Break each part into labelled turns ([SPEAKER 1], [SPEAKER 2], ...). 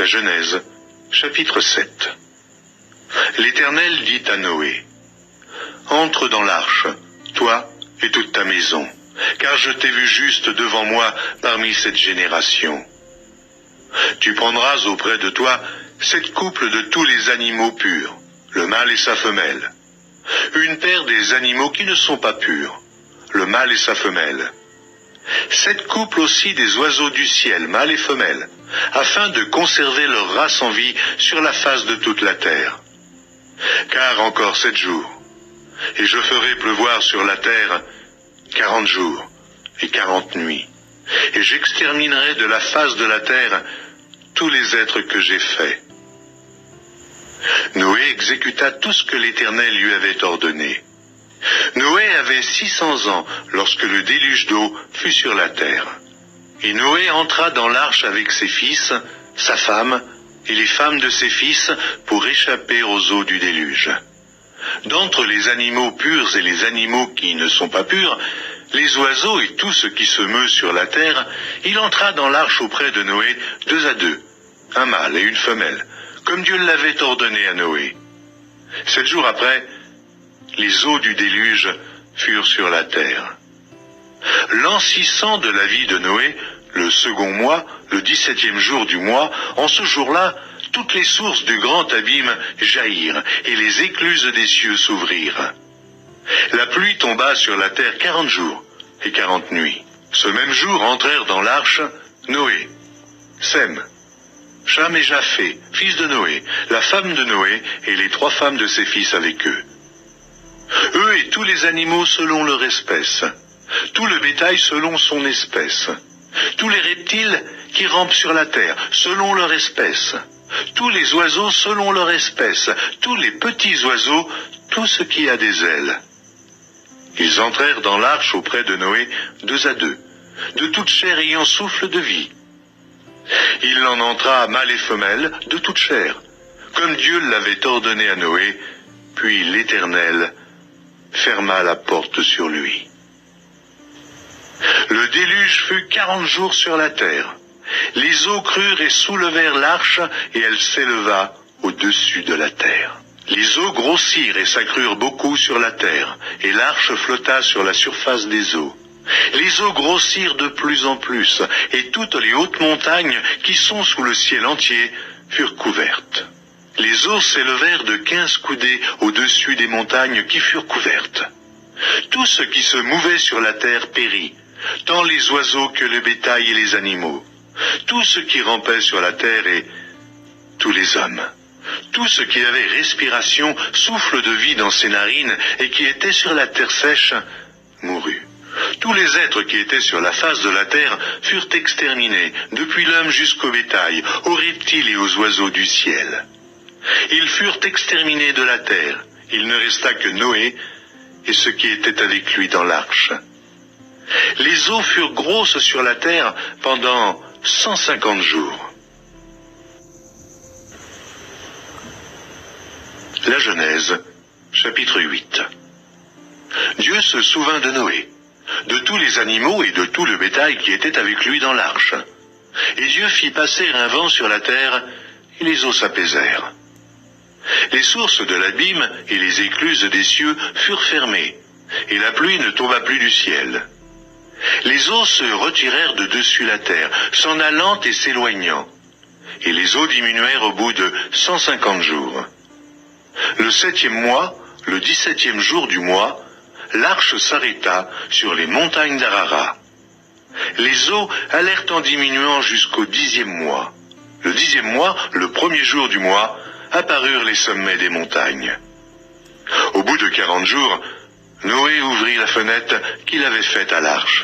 [SPEAKER 1] La Genèse, chapitre 7. L'Éternel dit à Noé, « Entre dans l'arche, toi et toute ta maison, car je t'ai vu juste devant moi parmi cette génération. Tu prendras auprès de toi 7 couples de tous les animaux purs, le mâle et sa femelle, une paire des animaux qui ne sont pas purs, le mâle et sa femelle, 7 couples aussi des oiseaux du ciel, mâle et femelle, afin de conserver leur race en vie sur la face de toute la terre. Car encore 7 jours, et je ferai pleuvoir sur la terre 40 jours et 40 nuits, et j'exterminerai de la face de la terre tous les êtres que j'ai faits. » Noé exécuta tout ce que l'Éternel lui avait ordonné. Noé avait 600 ans lorsque le déluge d'eau fut sur la terre. Et Noé entra dans l'arche avec ses fils, sa femme et les femmes de ses fils pour échapper aux eaux du déluge. D'entre les animaux purs et les animaux qui ne sont pas purs, les oiseaux et tout ce qui se meut sur la terre, il entra dans l'arche auprès de Noé 2 à 2, un mâle et une femelle, comme Dieu l'avait ordonné à Noé. 7 jours après, les eaux du déluge furent sur la terre. L'an 600 de la vie de Noé, le second mois, le 17e jour du mois, en ce jour-là, toutes les sources du grand abîme jaillirent, et les écluses des cieux s'ouvrirent. La pluie tomba sur la terre 40 jours et 40 nuits. Ce même jour entrèrent dans l'arche Noé, Sem, Cham et Japheth, fils de Noé, la femme de Noé et les 3 femmes de ses fils avec eux. Eux et tous les animaux selon leur espèce, tout le bétail selon son espèce, tous les reptiles qui rampent sur la terre selon leur espèce, tous les oiseaux selon leur espèce, tous les petits oiseaux, tout ce qui a des ailes. Ils entrèrent dans l'arche auprès de Noé 2 à 2, de toute chair ayant souffle de vie. Il en entra mâle et femelle de toute chair, comme Dieu l'avait ordonné à Noé, puis l'Éternel ferma la porte sur lui. Le déluge fut 40 jours sur la terre. Les eaux crurent et soulevèrent l'arche, et elle s'éleva au-dessus de la terre. Les eaux grossirent et s'accrurent beaucoup sur la terre, et l'arche flotta sur la surface des eaux. Les eaux grossirent de plus en plus, et toutes les hautes montagnes qui sont sous le ciel entier furent couvertes. Les eaux s'élevèrent de 15 coudées au-dessus des montagnes qui furent couvertes. Tout ce qui se mouvait sur la terre périt, tant les oiseaux que le bétail et les animaux, tout ce qui rampait sur la terre et tous les hommes. Tout ce qui avait respiration, souffle de vie dans ses narines et qui était sur la terre sèche, mourut. Tous les êtres qui étaient sur la face de la terre furent exterminés, depuis l'homme jusqu'au bétail, aux reptiles et aux oiseaux du ciel. Ils furent exterminés de la terre. Il ne resta que Noé et ceux qui étaient avec lui dans l'arche. Les eaux furent grosses sur la terre pendant 150 jours. La Genèse, chapitre 8. Dieu se souvint de Noé, de tous les animaux et de tout le bétail qui était avec lui dans l'arche. Et Dieu fit passer un vent sur la terre, et les eaux s'apaisèrent. Les sources de l'abîme et les écluses des cieux furent fermées, et la pluie ne tomba plus du ciel. Les eaux se retirèrent de dessus la terre, s'en allant et s'éloignant, et les eaux diminuèrent au bout de 150 jours. Le 7e mois, le 17e jour du mois, l'arche s'arrêta sur les montagnes d'Ararat. Les eaux allèrent en diminuant jusqu'au 10e mois. Le 10e mois, le 1er jour du mois, apparurent les sommets des montagnes. Au bout de 40 jours, Noé ouvrit la fenêtre qu'il avait faite à l'arche.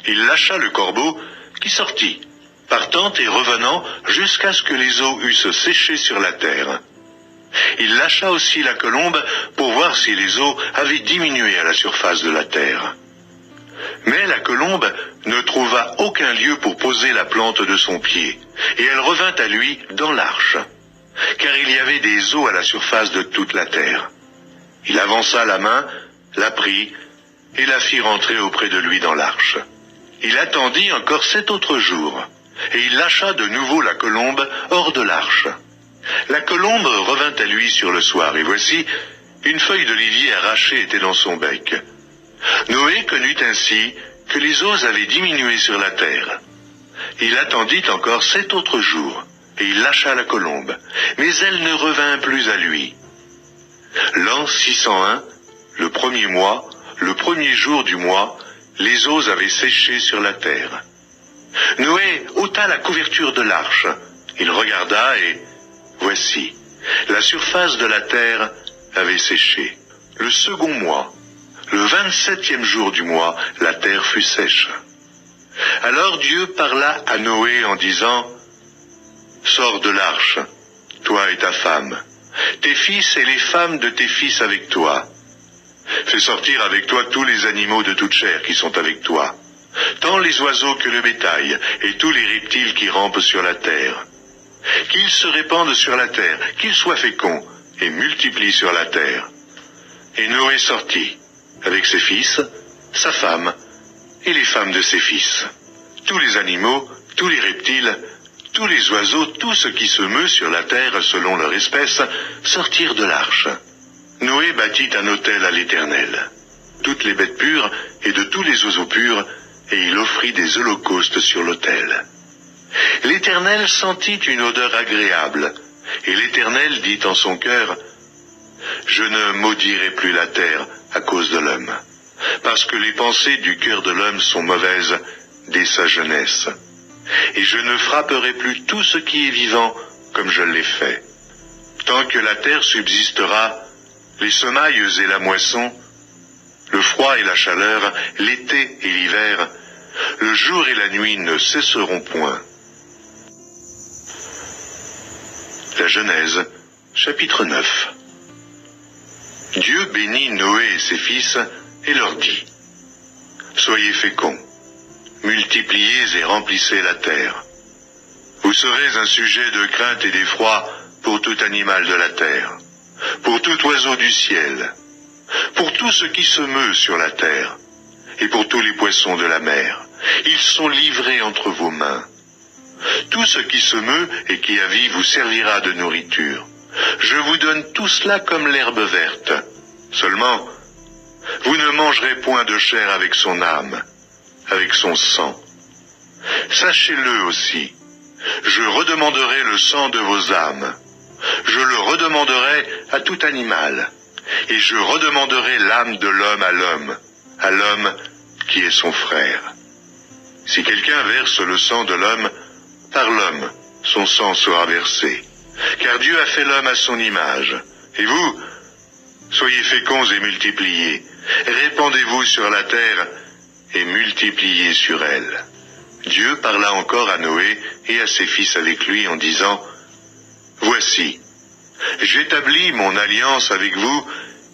[SPEAKER 1] Il lâcha le corbeau qui sortit, partant et revenant jusqu'à ce que les eaux eussent séché sur la terre. Il lâcha aussi la colombe pour voir si les eaux avaient diminué à la surface de la terre. Mais la colombe ne trouva aucun lieu pour poser la plante de son pied, et elle revint à lui dans l'arche, car il y avait des eaux à la surface de toute la terre. Il avança la main, la prit, et la fit rentrer auprès de lui dans l'arche. Il attendit encore 7 autres jours, et il lâcha de nouveau la colombe hors de l'arche. La colombe revint à lui sur le soir, et voici, une feuille d'olivier arrachée était dans son bec. Noé connut ainsi que les eaux avaient diminué sur la terre. Il attendit encore 7 autres jours, et il lâcha la colombe, mais elle ne revint plus à lui. L'an 601, le premier mois, le premier jour du mois, les eaux avaient séché sur la terre. Noé ôta la couverture de l'arche. Il regarda et, voici, la surface de la terre avait séché. Le second mois, le 27e jour du mois, la terre fut sèche. Alors Dieu parla à Noé en disant, « Sors de l'arche, toi et ta femme, tes fils et les femmes de tes fils avec toi. Fais sortir avec toi tous les animaux de toute chair qui sont avec toi, tant les oiseaux que le bétail, et tous les reptiles qui rampent sur la terre. Qu'ils se répandent sur la terre, qu'ils soient féconds, et multiplient sur la terre. » Et Noé sortit, avec ses fils, sa femme, et les femmes de ses fils. Tous les animaux, tous les reptiles, tous les oiseaux, tout ce qui se meut sur la terre selon leur espèce, sortirent de l'arche. Noé bâtit un autel à l'Éternel, toutes les bêtes pures et de tous les oiseaux purs, et il offrit des holocaustes sur l'autel. L'Éternel sentit une odeur agréable, et l'Éternel dit en son cœur, « Je ne maudirai plus la terre à cause de l'homme, parce que les pensées du cœur de l'homme sont mauvaises dès sa jeunesse. Et je ne frapperai plus tout ce qui est vivant comme je l'ai fait. Tant que la terre subsistera, les semailles et la moisson, le froid et la chaleur, l'été et l'hiver, le jour et la nuit ne cesseront point. » La Genèse, chapitre 9. Dieu bénit Noé et ses fils et leur dit, « Soyez féconds, multipliez et remplissez la terre. Vous serez un sujet de crainte et d'effroi pour tout animal de la terre, pour tout oiseau du ciel, pour tout ce qui se meut sur la terre, et pour tous les poissons de la mer. Ils sont livrés entre vos mains. Tout ce qui se meut et qui a vie vous servira de nourriture. Je vous donne tout cela comme l'herbe verte. Seulement, vous ne mangerez point de chair avec son âme, avec son sang. Sachez-le aussi, je redemanderai le sang de vos âmes. Je le redemanderai à tout animal, et je redemanderai l'âme de l'homme à l'homme qui est son frère. Si quelqu'un verse le sang de l'homme, par l'homme son sang sera versé, car Dieu a fait l'homme à son image. Et vous, soyez féconds et multipliez, répandez-vous sur la terre et multipliez sur elle. Dieu parla encore à Noé et à ses fils avec lui en disant, « Voici, j'établis mon alliance avec vous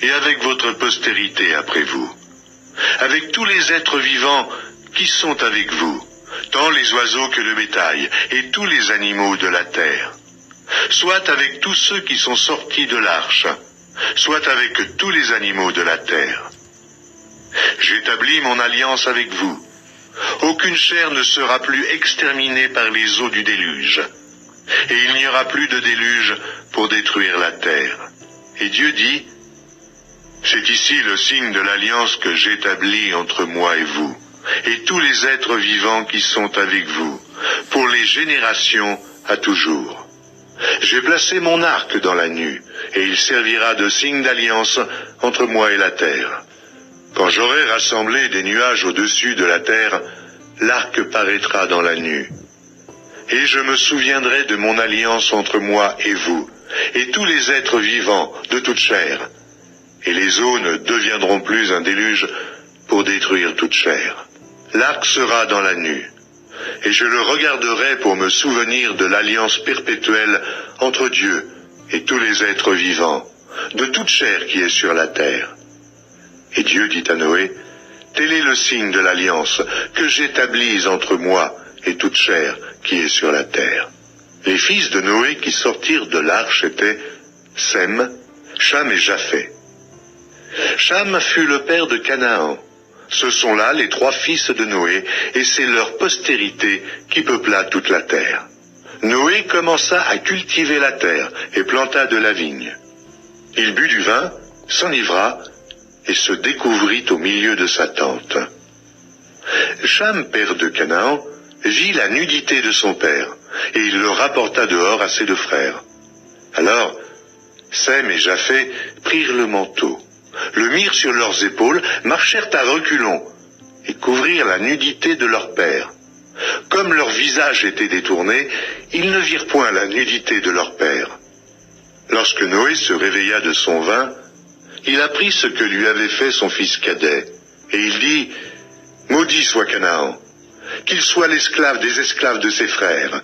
[SPEAKER 1] et avec votre postérité après vous, avec tous les êtres vivants qui sont avec vous, tant les oiseaux que le bétail et tous les animaux de la terre, soit avec tous ceux qui sont sortis de l'arche, soit avec tous les animaux de la terre. J'établis mon alliance avec vous. Aucune chair ne sera plus exterminée par les eaux du déluge, et il n'y aura plus de déluge pour détruire la terre. » Et Dieu dit, « C'est ici le signe de l'alliance que j'établis entre moi et vous, et tous les êtres vivants qui sont avec vous, pour les générations à toujours. J'ai placé mon arc dans la nue, et il servira de signe d'alliance entre moi et la terre. Quand j'aurai rassemblé des nuages au-dessus de la terre, l'arc paraîtra dans la nue. Et je me souviendrai de mon alliance entre moi et vous, et tous les êtres vivants de toute chair. Et les eaux ne deviendront plus un déluge pour détruire toute chair. L'arc sera dans la nue, et je le regarderai pour me souvenir de l'alliance perpétuelle entre Dieu et tous les êtres vivants, de toute chair qui est sur la terre. » Et Dieu dit à Noé, « Tel est le signe de l'alliance que j'établis entre moi et toute chair qui est sur la terre. » Les fils de Noé qui sortirent de l'arche étaient Sem, Cham et Japheth. Cham fut le père de Canaan. Ce sont là les 3 fils de Noé, et c'est leur postérité qui peupla toute la terre. Noé commença à cultiver la terre et planta de la vigne. Il but du vin, s'enivra et se découvrit au milieu de sa tente. Cham, père de Canaan, vit la nudité de son père, et il le rapporta dehors à ses 2 frères. Alors, Sem et Japheth prirent le manteau, le mirent sur leurs épaules, marchèrent à reculons, et couvrirent la nudité de leur père. Comme leur visage était détourné, ils ne virent point la nudité de leur père. Lorsque Noé se réveilla de son vin, il apprit ce que lui avait fait son fils cadet, et il dit, « Maudit soit Canaan, qu'il soit l'esclave des esclaves de ses frères. »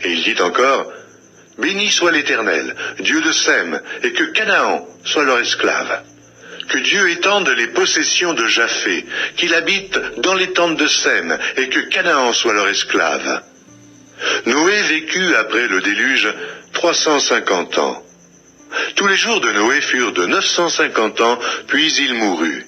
[SPEAKER 1] Et il dit encore, « Béni soit l'Éternel, Dieu de Sem, et que Canaan soit leur esclave. Que Dieu étende les possessions de Japheth, qu'il habite dans les tentes de Sem, et que Canaan soit leur esclave. » Noé vécut après le déluge 350 ans. Tous les jours de Noé furent de 950 ans, puis il mourut.